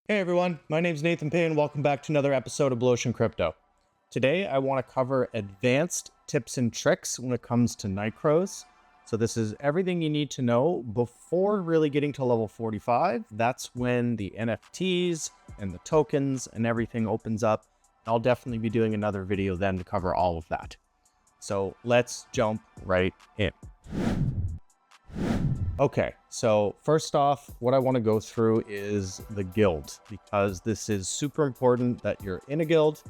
Hey everyone, my name's Nathan Payne. Welcome back to another episode of Blu Ocean Crypto. Today I want to cover advanced tips and tricks when it comes to Nightcrows. So this is everything you need to know before really getting to level 45. That's when the NFTs and the tokens and everything opens up. I'll definitely be doing another video then to cover all of that. So let's jump right in. Okay, so first off, what I want to go through is the guild, because this is super important that you're in a guild.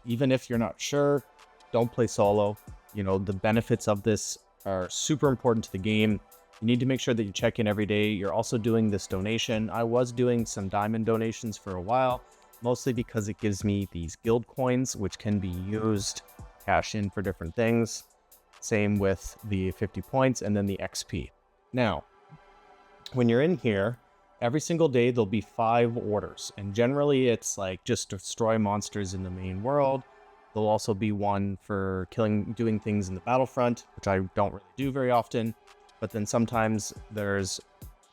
Even if you're not sure, don't play solo. You know, the benefits of this are super important to the game. You need to make sure that you check in every day. You're also doing this donation. I was doing some diamond donations for a while, mostly because it gives me these guild coins, which can be used cash in for different things. Same with the 50 points and then the XP. Now, when you're in here, every single day there'll be 5 orders, and generally it's like just destroy monsters in the main world. There'll also be one for doing things in the battlefront, which I don't really do very often, but then sometimes there's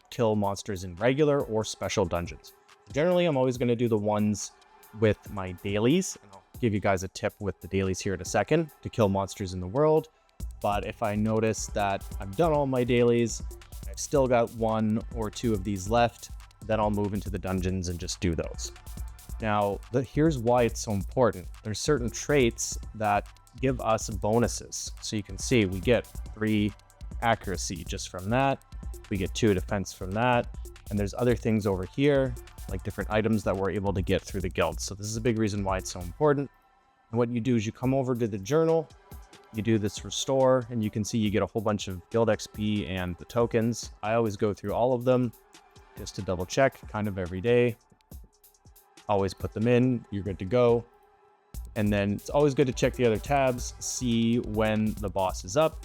kill monsters in regular or special dungeons. Generally, I'm always going to do the ones with my dailies, and I'll give you guys a tip with the dailies here in a second to kill monsters in the world. But if I notice that I've done all my dailies, I've still got 1 or 2 of these left, then I'll move into the dungeons and just do those. Now, here's why it's so important. There's certain traits that give us bonuses. So you can see we get 3 accuracy just from that. We get 2 defense from that. And there's other things over here, like different items that we're able to get through the guild. So this is a big reason why it's so important. And what you do is you come over to the journal, you do this restore, and you can see you get a whole bunch of guild XP and the tokens. I always go through all of them just to double check kind of every day. Always put them in, you're good to go. And then it's always good to check the other tabs, see when the boss is up.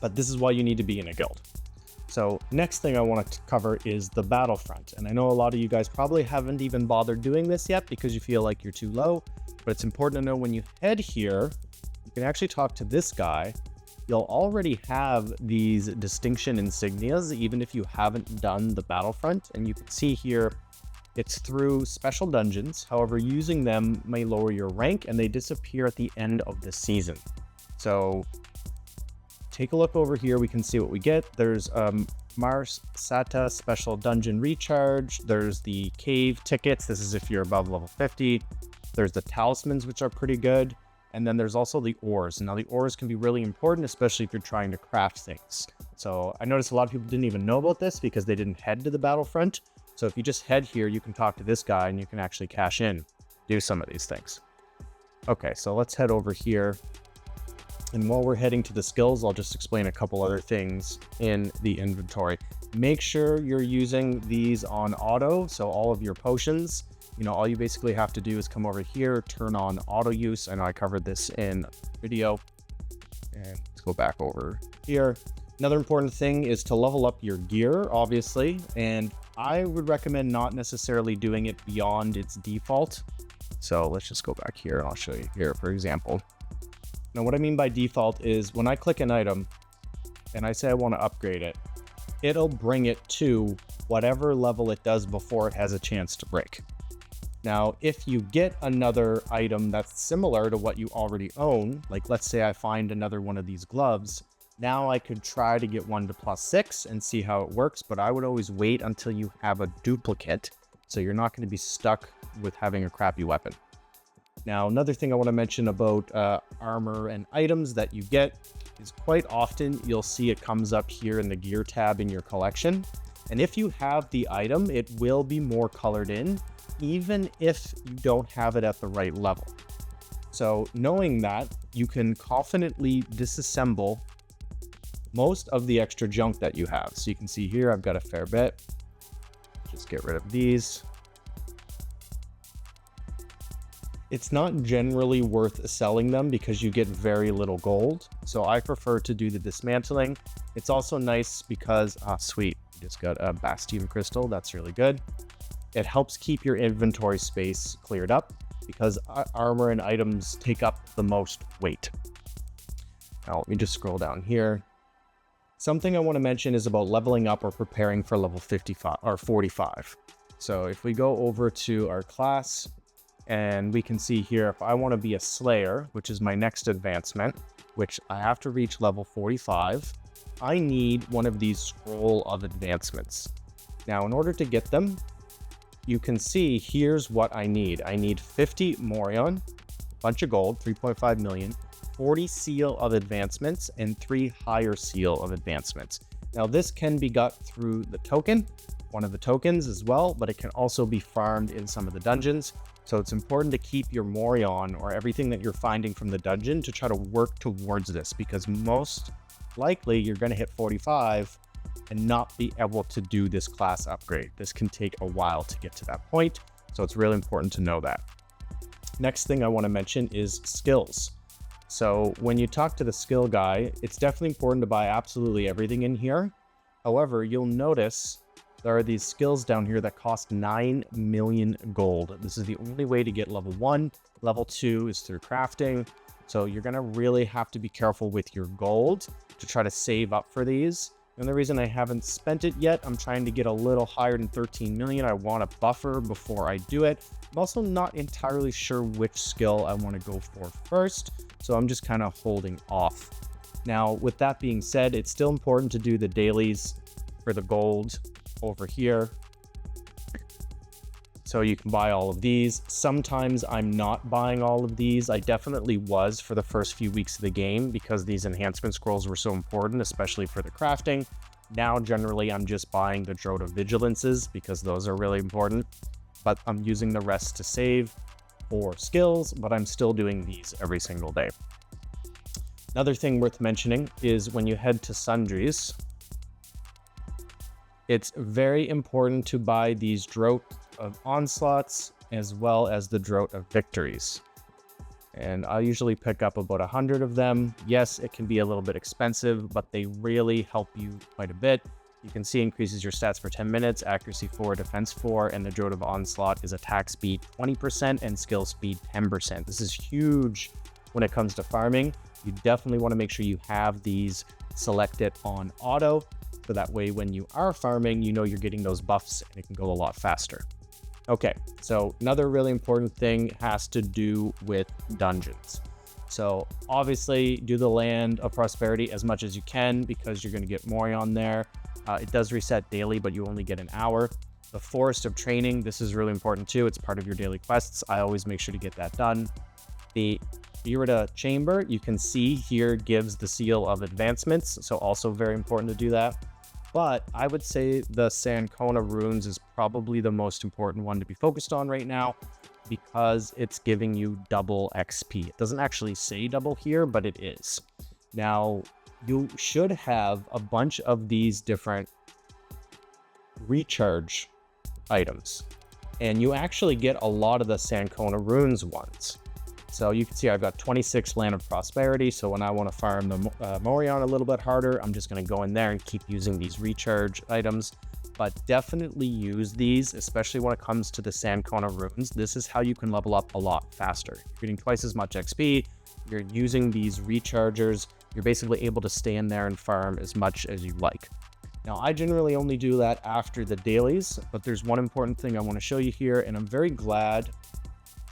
But this is why you need to be in a guild. So next thing I want to cover is the battlefront. And I know a lot of you guys probably haven't even bothered doing this yet because you feel like you're too low, but it's important to know when you head here, you can actually talk to this guy. You'll already have these distinction insignias, even if you haven't done the battlefront. And you can see here, it's through special dungeons. However, using them may lower your rank and they disappear at the end of the season. So take a look over here. We can see what we get. There's Mars Sata special dungeon recharge. There's the cave tickets. This is if you're above level 50. There's the talismans, which are pretty good. And then there's also the ores. Now the ores can be really important, especially if you're trying to craft things. So I noticed a lot of people didn't even know about this because they didn't head to the battlefront. So if you just head here, you can talk to this guy and you can actually cash in, do some of these things. Okay, so let's head over here. And while we're heading to the skills, I'll just explain a couple other things in the inventory. Make sure you're using these on auto. So all of your potions, you know, all you basically have to do is come over here, turn on auto use. I know I covered this in a video. And let's go back over here. Another important thing is to level up your gear, obviously. And I would recommend not necessarily doing it beyond its default. So let's just go back here and I'll show you here, for example. Now, what I mean by default is when I click an item and I say I want to upgrade it, it'll bring it to whatever level it does before it has a chance to break. Now, if you get another item that's similar to what you already own, like let's say I find another one of these gloves, now I could try to get one to +6 and see how it works, but I would always wait until you have a duplicate, so you're not going to be stuck with having a crappy weapon. Now, another thing I want to mention about armor and items that you get is quite often you'll see it comes up here in the gear tab in your collection. And if you have the item, it will be more colored in, even if you don't have it at the right level. So knowing that, you can confidently disassemble most of the extra junk that you have. So you can see here, I've got a fair bit. Just get rid of these. It's not generally worth selling them because you get very little gold. So I prefer to do the dismantling. It's also nice because, sweet, you just got a Bastion crystal. That's really good. It helps keep your inventory space cleared up because armor and items take up the most weight. Now let me just scroll down here. Something I want to mention is about leveling up or preparing for level 55 or 45. So if we go over to our class, and we can see here, if I want to be a Slayer, which is my next advancement, which I have to reach level 45, I need one of these scroll of advancements. Now, in order to get them, you can see here's what I need. I need 50 Morion, bunch of gold, 3.5 million, 40 seal of advancements, and 3 higher seal of advancements. Now, this can be got through the token, one of the tokens as well, but it can also be farmed in some of the dungeons. So it's important to keep your Morion or everything that you're finding from the dungeon to try to work towards this, because most likely you're going to hit 45 and not be able to do this class upgrade. This can take a while to get to that point, so it's really important to know that. Next thing I want to mention is skills. So when you talk to the skill guy, it's definitely important to buy absolutely everything in here. However, you'll notice there are these skills down here that cost 9 million gold. This is the only way to get level 1. Level 2 is through crafting. So you're going to really have to be careful with your gold to try to save up for these. And the reason I haven't spent it yet, I'm trying to get a little higher than 13 million. I want a buffer before I do it. I'm also not entirely sure which skill I want to go for first, so I'm just kind of holding off. Now, with that being said, it's still important to do the dailies for the gold over here. So you can buy all of these. Sometimes I'm not buying all of these. I definitely was for the first few weeks of the game because these enhancement scrolls were so important, especially for the crafting. Now, generally, I'm just buying the Drode of Vigilances because those are really important. But I'm using the rest to save for skills, but I'm still doing these every single day. Another thing worth mentioning is when you head to Sundries, it's very important to buy these Drode of Onslaughts as well as the Drode of Victories. And I usually pick up about 100 of them. Yes, it can be a little bit expensive, but they really help you quite a bit. You can see increases your stats for 10 minutes, accuracy 4, defense 4, and the Drode of Onslaught is attack speed 20% and skill speed 10%. This is huge when it comes to farming. You definitely want to make sure you have these selected on auto, so that way when you are farming, you know you're getting those buffs and it can go a lot faster. Okay, so another really important thing has to do with dungeons. So obviously do the Land of Prosperity as much as you can because you're going to get Morion there. It does reset daily, but you only get an hour. The Forest of Training, this is really important too. It's part of your daily quests. I always make sure to get that done. The Irida Chamber, you can see here, gives the Seal of Advancements, so also very important to do that. But I would say the Sankona Runes is probably the most important one to be focused on right now because it's giving you double XP. It doesn't actually say double here, but it is. Now, you should have a bunch of these different recharge items, and you actually get a lot of the Sankona Runes ones. So you can see I've got 26 Land of Prosperity, so when I want to farm the Morion a little bit harder, I'm just going to go in there and keep using these recharge items. But definitely use these, especially when it comes to the Sankona Runes. This is how you can level up a lot faster. You're getting twice as much XP, you're using these rechargers, you're basically able to stay in there and farm as much as you like. Now, I generally only do that after the dailies, but there's one important thing I want to show you here, and I'm very glad.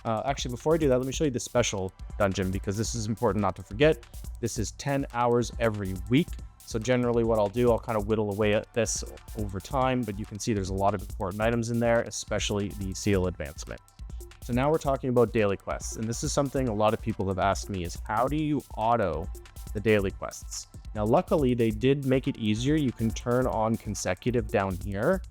Actually, before I do that, let me show you the special dungeon because this is important not to forget. This is 10 hours every week. So generally what I'll do, I'll kind of whittle away at this over time, but you can see there's a lot of important items in there, especially the Seal Advancement. So now we're talking about daily quests, and this is something a lot of people have asked me is how do you auto the daily quests? Now, luckily, they did make it easier. You can turn on consecutive down here.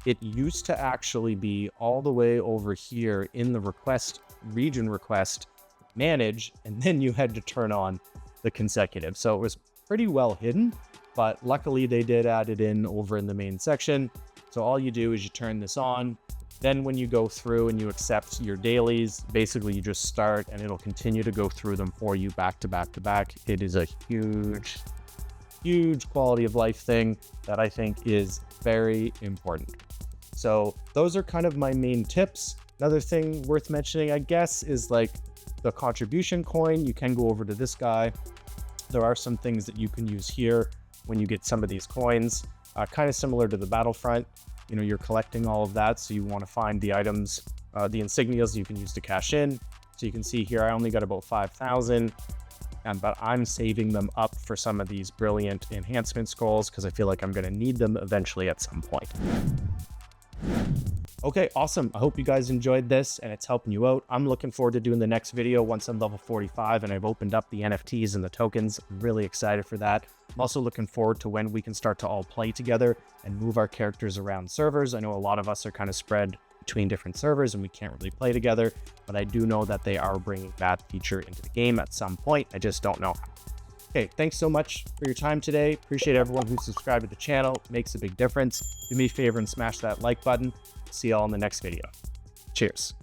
It used to actually be all the way over here in the request, region request, manage, and then you had to turn on the consecutive. So it was pretty well hidden, but luckily they did add it in over in the main section. So all you do is you turn this on. Then when you go through and you accept your dailies, basically you just start and it'll continue to go through them for you back to back to back. It is a huge quality of life thing that I think is very important. So those are kind of my main tips. Another thing worth mentioning, I guess, is like the contribution coin. You can go over to this guy. There are some things that you can use here when you get some of these coins, kind of similar to the Battlefront. you know, you're collecting all of that. So you want to find the items, the insignias you can use to cash in. So you can see here, I only got about 5,000, but I'm saving them up for some of these brilliant enhancement scrolls because I feel like I'm going to need them eventually at some point. Okay, awesome. I hope you guys enjoyed this and it's helping you out. I'm looking forward to doing the next video once I'm level 45 and I've opened up the NFTs and the tokens. I'm really excited for that. I'm also looking forward to when we can start to all play together and move our characters around servers. I know a lot of us are kind of spread between different servers and we can't really play together, but I do know that they are bringing that feature into the game at some point. I just don't know how. Okay, thanks so much for your time today. Appreciate everyone who subscribed to the channel. It makes a big difference. Do me a favor and smash that like button. See you all in the next video. Cheers.